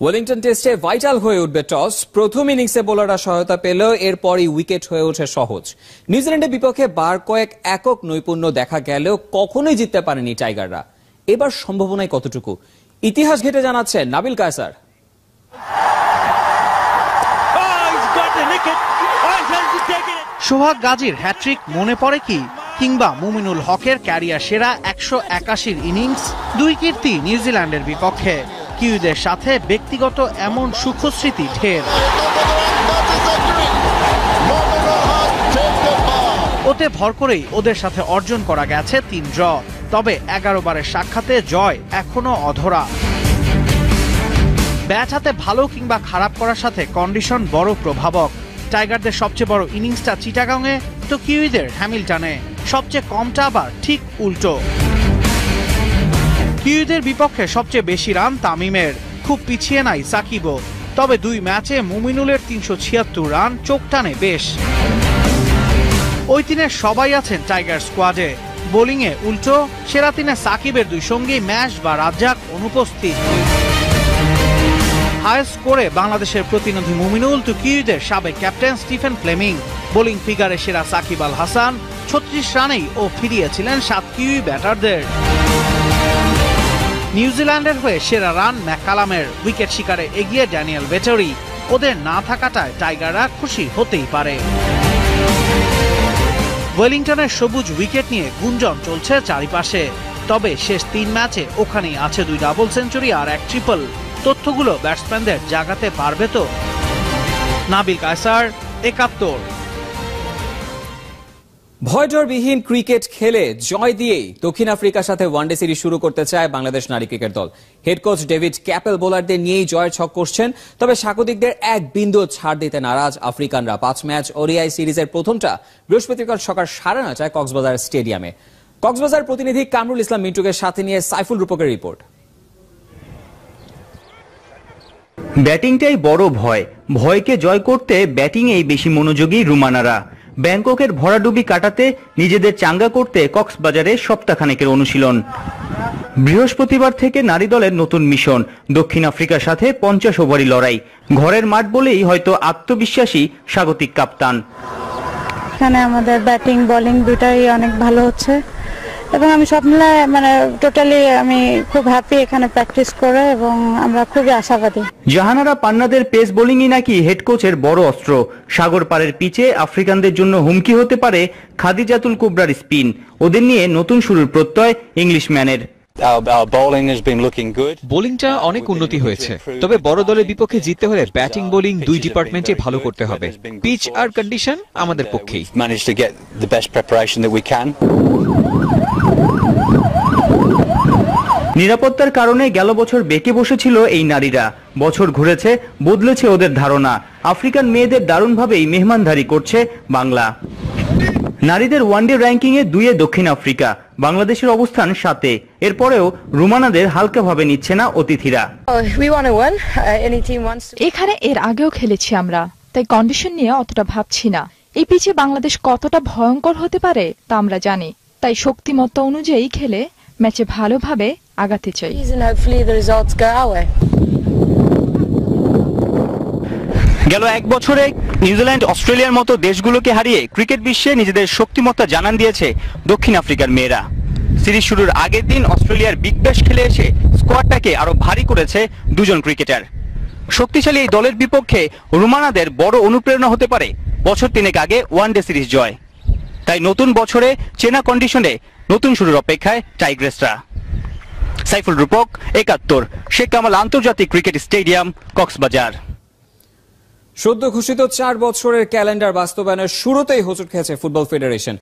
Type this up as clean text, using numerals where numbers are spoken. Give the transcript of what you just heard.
Wellington টেস্টে vital হয়ে উঠবে টস। প্রথম ইনিংসে বোলাররা সহায়তা পেলেও এরপরই উইকেট হয়ে ওঠে সহজ। নিউজিল্যান্ডের বিপক্ষে বার কয়েক একক নৈপুণ্য দেখা গেলেও কখনোই জিততে পারেনি টাইগাররা। এবার সম্ভাবনায় কতটুকু, ইতিহাস ঘেটে জানাচ্ছে নাবিল কায়সার। সোহাগ গাজীর হ্যাট্রিক মনে পড়ে কি, কিংবা মুমিনুল হকের ক্যারিয়ার সেরা 181 ইনিংস, দুই কীর্তি নিউজিল্যান্ডের বিপক্ষে। কিউইদের সাথে ব্যক্তিগত এমন সুখস্মৃতি ঢের। ওতে ভর করেই ওদের সাথে অর্জন করা গেছে 3 ড্র। তবে 11 বারের সাক্ষাতে জয় এখনো অধরা। ব্যাট হাতে ভালো কিংবা খারাপ করার সাথে কন্ডিশন বড় প্রভাবক। টাইগারদের সবচেয়ে বড় ইনিংসটা চিটাগাংয়ে, তো কিউইদের হ্যামিল্টনে। সবচেয়ে কমটা আবার ঠিক উল্টো। কিউইদের বিপক্ষে সবচেয়ে বেশি রান তামিমের, খুব পিছিয়ে নাই সাকিবও। তবে 2 ম্যাচে মুমিনুলের 376 রান চোখ টানে বেশ। ওই দিনের সবাই আছেন টাইগার স্কোয়াডে। বোলিংয়ে উল্টো, সেরা 3-এ সাকিবের 2 সঙ্গী ম্যাশ বা রাজ্জাক অনুপস্থিত। হাইয়েস্ট স্কোরে বাংলাদেশের প্রতিনিধি মুমিনুল, তো কিউইদের সাবেক ক্যাপ্টেন স্টিফেন ফ্লেমিং। বোলিং ফিগারে সেরা সাকিব আল হাসান 36 রানেই ও ফিরিয়েছিলেন 7 কিউই ব্যাটারদের। নিউজিল্যান্ডের হয়ে সেরা রান ম্যাকালামের, উইকেট শিকারে এগিয়ে ড্যানিয়েল ভেটরি। ওদের না থাকাটায় টাইগাররা খুশি হতেই পারে। ওয়েলিংটনের সবুজ উইকেট নিয়ে গুঞ্জন চলছে চারিপাশে। তবে শেষ 3 ম্যাচে ওখানেই আছে 2 ডাবল সেঞ্চুরি আর 1 ট্রিপল। তথ্যগুলো ব্যাটসম্যানদের জাগাতে পারবে তো? নাবিল কায়সার, 71। ভয়ডরবিহীন ক্রিকেট খেলে জয় দিয়েই দক্ষিণ আফ্রিকার সাথে ওয়ানডে সিরিজ শুরু করতে চায় বাংলাদেশ নারী ক্রিকেট দল। হেড কোচ ডেভিড ক্যাপেল বোলারদের নিয়েই জয়ের ছক করছেন। তবে স্বাগতিকদের এক বিন্দু ছাড় দিতে নারাজ আফ্রিকানরা। 5 ম্যাচ ওডিআই সিরিজের প্রথমটা বৃহস্পতিবার সকাল 9:30 কক্সবাজার স্টেডিয়ামে। কক্সবাজার প্রতিনিধি কামরুল ইসলাম মিন্টুকে সাথে নিয়ে সাইফুল রূপকের রিপোর্ট। ব্যাটিংটাই বড় ভয়কে জয় করতে ব্যাটিংয়েই বেশি মনোযোগী রুমানারা। ব্যাংককের ভরাডুবি কাটাতে নিজেদের চাঙ্গা করতে কক্সবাজারে সপ্তাহখানেকের অনুশীলন। বৃহস্পতিবার থেকে নারী দলের নতুন মিশন, দক্ষিণ আফ্রিকার সাথে 50 ওভারি লড়াই। ঘরের মাঠ বলেই হয়তো আত্মবিশ্বাসী স্বাগতিক কাপ্তান। এখানে আমাদের ব্যাটিং বোলিং দুটাই অনেক ভালো হচ্ছে এবং আমি সব মিলায় টোটালি আমি খুব হ্যাপি এখানে প্র্যাকটিস করে, এবং আমরা খুবই আশাবাদী। জাহানারা পান্নাদের পেস বোলিংই নাকি হেড কোচের বড় অস্ত্র। সাগর পারের পিচে আফ্রিকানদের জন্য হুমকি হতে পারে খাদিজাতুল কুবরার স্পিন। ওদের নিয়ে নতুন শুরুর প্রত্যয় ইংলিশম্যানের। বোলিংটা অনেক উন্নতি হয়েছে, তবে বড় দলের বিপক্ষে জিততে হলে ব্যাটিং বোলিং 2 ডিপার্টমেন্টে ভালো করতে হবে। পিচ আর কন্ডিশন আমাদের পক্ষেই। নিরাপত্তার কারণে গেল বছর বেঁকে বসেছিল এই নারীরা। বছর ঘুরেছে, বদলেছে ওদের ধারণা। আফ্রিকান মেয়েদের দারুণভাবেই মেহমানদারি করছে বাংলা। নারীদের ওয়ানডে র্যাঙ্কিংয়ে 2-এ দক্ষিণ আফ্রিকা, বাংলাদেশের অবস্থান 7-এ। এরপরেও রুমানাদের হালকাভাবে নিচ্ছে না অতিথিরা। এখানে এর আগেও খেলেছি আমরা, তাই কন্ডিশন নিয়ে অতটা ভাবছি না। এই পিচে বাংলাদেশ কতটা ভয়ঙ্কর হতে পারে তা আমরা জানি, তাই শক্তিমত্তা অনুযায়ী খেলে ম্যাচে ভালোভাবে আগাতে চাই। গেল 1 বছরে নিউজিল্যান্ড, অস্ট্রেলিয়ার মতো দেশগুলোকে হারিয়ে ক্রিকেট বিশ্বে নিজেদের শক্তিমত্তা জানান দিয়েছে দক্ষিণ আফ্রিকার মেয়েরা। সিরিজ শুরুর আগের দিন অস্ট্রেলিয়ার বিগ ব্যাশ খেলে এসে স্কোয়াডটাকে আরো ভারী করেছে 2 জন ক্রিকেটার। শক্তিশালী এই দলের বিপক্ষে রুমানাদের বড় অনুপ্রেরণা হতে পারে বছর 3 আগে ওয়ানডে সিরিজ জয়। তাই নতুন বছরে চেনা কন্ডিশনে নতুন শুরুর অপেক্ষায় টাইগ্রেসরা। সাইফুল রূপক, 71, শেখ কামাল আন্তর্জাতিক ক্রিকেট স্টেডিয়াম, কক্সবাজার। সদ্য ঘোষিত 4 বছরের ক্যালেন্ডার বাস্তবায়নের শুরুতেই হোঁচট খেয়েছে ফুটবল ফেডারেশন।